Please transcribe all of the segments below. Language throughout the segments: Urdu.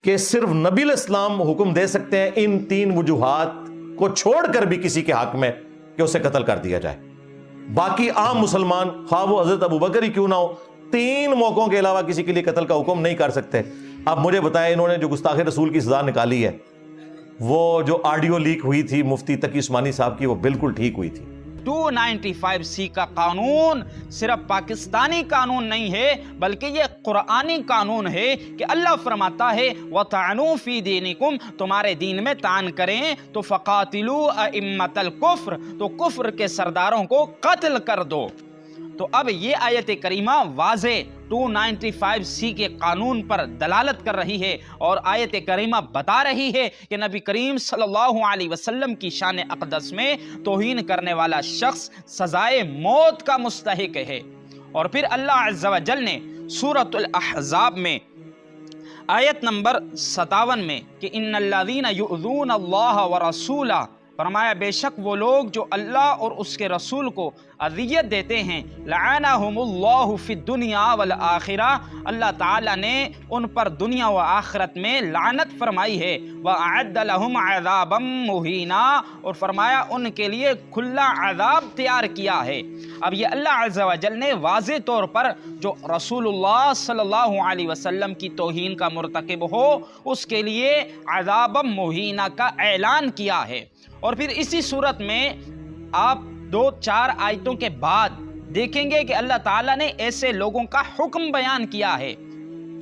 کہ صرف نبی علیہ السلام حکم دے سکتے ہیں ان 3 وجوہات کو چھوڑ کر بھی کسی کے حق میں کہ اسے قتل کر دیا جائے. باقی عام مسلمان خواہ وہ حضرت ابوبکر ہی کیوں نہ ہو 3 موقعوں کے علاوہ کسی کے لیے قتل کا حکم نہیں کر سکتے. اب مجھے بتائیں انہوں نے جو گستاخ رسول کی سزا نکالی ہے، وہ جو آڈیو لیک ہوئی تھی مفتی تقی عثمانی صاحب کی، وہ بالکل ٹھیک ہوئی تھی. 295C کا قانون صرف پاکستانی قانون نہیں ہے بلکہ یہ قرآنی قانون ہے کہ اللہ فرماتا ہے وَطَعْنُوا فِي دِينِكُمْ، تمہارے دین میں طعن کریں تو فَقَاتِلُوا أَئِمَّةَ الْكُفْرِ، تو کفر کے سرداروں کو قتل کر دو. تو اب یہ آیت کریمہ واضح 295C کے قانون پر دلالت کر رہی ہے، اور آیت کریمہ بتا رہی ہے کہ نبی کریم صلی اللہ علیہ وسلم کی شان اقدس میں توہین کرنے والا شخص سزائے موت کا مستحق ہے. اور پھر اللہ عز و جل نے سورۃ الاحزاب میں آیت نمبر 57 میں کہ ان الذین یؤذون اللہ ورسولہ، فرمایا بے شک وہ لوگ جو اللہ اور اس کے رسول کو اذیت دیتے ہیں، لعنہم اللہ فی الدنیا والآخرہ، اللہ تعالیٰ نے ان پر دنیا و آخرت میں لعنت فرمائی ہے، وأعد لہم عذابا مہینا، اور فرمایا ان کے لیے کھلا عذاب تیار کیا ہے. اب یہ اللہ عز و جل نے واضح طور پر جو رسول اللہ صلی اللہ علیہ وسلم کی توہین کا مرتکب ہو اس کے لیے عذابا مہینا کا اعلان کیا ہے. اور پھر اسی صورت میں آپ 2-4 آیتوں کے بعد دیکھیں گے کہ اللہ تعالیٰ نے ایسے لوگوں کا حکم بیان کیا ہے.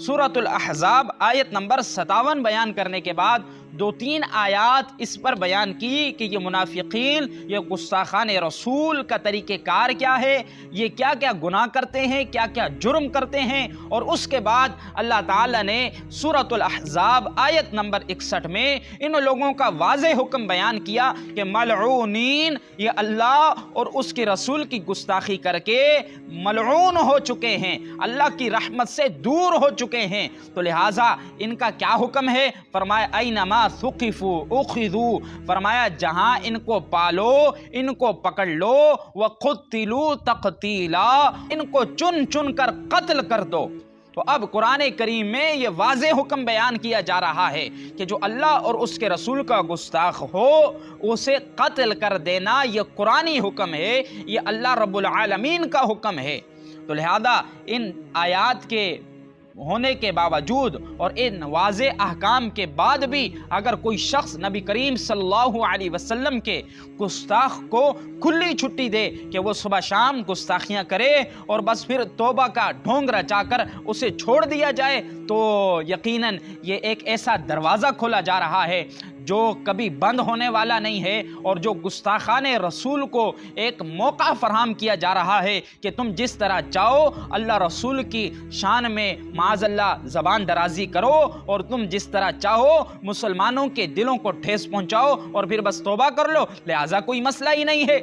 سورۃ الاحزاب آیت نمبر 57 بیان کرنے کے بعد 2-3 آیات اس پر بیان کی کہ یہ منافقین، یہ گستاخان رسول کا طریقہ کار کیا ہے، یہ کیا کیا گناہ کرتے ہیں، کیا کیا جرم کرتے ہیں. اور اس کے بعد اللہ تعالیٰ نے سورۃ الاحزاب آیت نمبر 61 میں ان لوگوں کا واضح حکم بیان کیا کہ ملعونین، یہ اللہ اور اس کے رسول کی گستاخی کر کے ملعون ہو چکے ہیں، اللہ کی رحمت سے دور ہو چکے ہیں. تو لہٰذا ان کا کیا حکم ہے؟ فرمایا اینما ثقفوا اخذوا، فرمایا جہاں ان کو پالو ان کو پکڑ لو، وقتلوا تقتیلا، ان کو چن چن کر قتل کر دو. تو اب قرآن کریم میں یہ واضح حکم بیان کیا جا رہا ہے کہ جو اللہ اور اس کے رسول کا گستاخ ہو اسے قتل کر دینا یہ قرآنی حکم ہے، یہ اللہ رب العالمین کا حکم ہے. تو لہذا ان آیات کے ہونے کے باوجود اور ان واضح احکام کے بعد بھی اگر کوئی شخص نبی کریم صلی اللہ علیہ وسلم کے گستاخ کو کھلی چھٹی دے کہ وہ صبح شام گستاخیاں کرے اور بس پھر توبہ کا ڈھونگ رچا کر اسے چھوڑ دیا جائے، تو یقیناً یہ ایک ایسا دروازہ کھولا جا رہا ہے جو کبھی بند ہونے والا نہیں ہے، اور جو گستاخان رسول کو ایک موقع فراہم کیا جا رہا ہے کہ تم جس طرح چاہو اللہ رسول کی شان میں معاذ اللہ زبان درازی کرو، اور تم جس طرح چاہو مسلمانوں کے دلوں کو ٹھیس پہنچاؤ اور پھر بس توبہ کر لو، لہٰذا کوئی مسئلہ ہی نہیں ہے.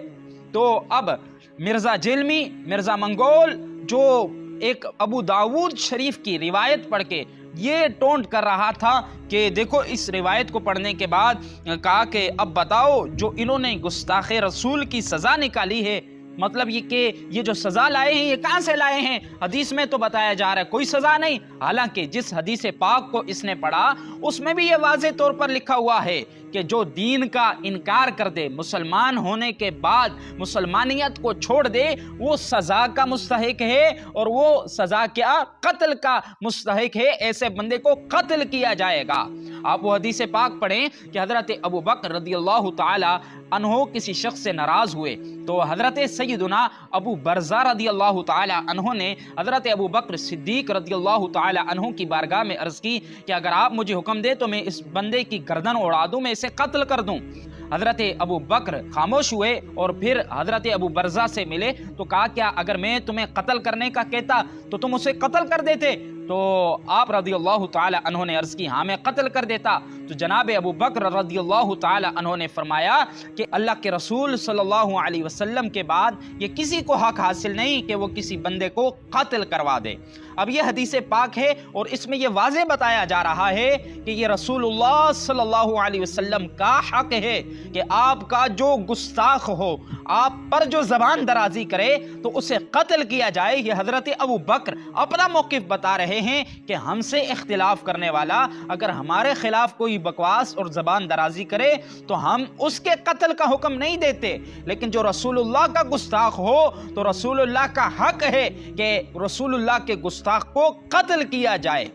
تو اب مرزا جیلمی، مرزا منگول جو ایک ابو داود شریف کی روایت پڑھ کے یہ ٹونٹ کر رہا تھا کہ دیکھو اس روایت کو پڑھنے کے بعد کہا کہ اب بتاؤ جو انہوں نے گستاخ رسول کی سزا نکالی ہے، مطلب یہ کہ یہ جو سزا لائے ہیں یہ کہاں سے لائے ہیں؟ حدیث میں تو بتایا جا رہا ہے کوئی سزا نہیں، حالانکہ جس حدیث پاک کو اس نے پڑھا اس میں بھی یہ واضح طور پر لکھا ہوا ہے کہ جو دین کا انکار کر دے، مسلمان ہونے کے بعد مسلمانیت کو چھوڑ دے، وہ سزا کا مستحق ہے، اور وہ سزا کیا؟ قتل کا مستحق ہے. ایسے بندے کو قتل کیا جائے گا. آپ وہ حدیث پاک پڑھیں کہ حضرت ابو بکر رضی اللہ تعالی عنہ کسی شخص سے ناراض ہوئے تو حضرت سیدنا ابو برزہ رضی اللہ تعالی عنہ نے حضرت ابو بکر صدیق رضی اللہ تعالی عنہ کی بارگاہ میں عرض کی کہ اگر آپ مجھے حکم دے تو میں اس بندے کی گردن اڑا دوں، میں اسے قتل کر دوں. حضرت ابو بکر خاموش ہوئے اور پھر حضرت ابو برزہ سے ملے تو کہا کیا اگر میں تمہیں قتل کرنے کا کہتا تو تم اسے قتل کر دیتے؟ تو آپ رضی اللہ تعالی عنہ نے عرض کی ہاں میں قتل کر دیتا. تو جناب ابو بکر رضی اللہ تعالی عنہ نے فرمایا کہ اللہ کے رسول صلی اللہ علیہ وسلم کے بعد یہ کسی کو حق حاصل نہیں کہ وہ کسی بندے کو قتل کروا دے. اب یہ حدیث پاک ہے اور اس میں یہ واضح بتایا جا رہا ہے کہ یہ رسول اللہ صلی اللہ علیہ وسلم کا حق ہے کہ آپ کا جو گستاخ ہو، آپ پر جو زبان درازی کرے تو اسے قتل کیا جائے۔ یہ حضرت ابو بکر اپنا موقف بتا رہے ہیں کہ ہم سے اختلاف کرنے والا اگر ہمارے خلاف کوئی بکواس اور زبان درازی کرے تو ہم اس کے قتل کا حکم نہیں دیتے، لیکن جو رسول اللہ کا گستاخ ہو تو رسول اللہ کا حق ہے کہ رسول اللہ کے گستاخ کو قتل کیا جائے۔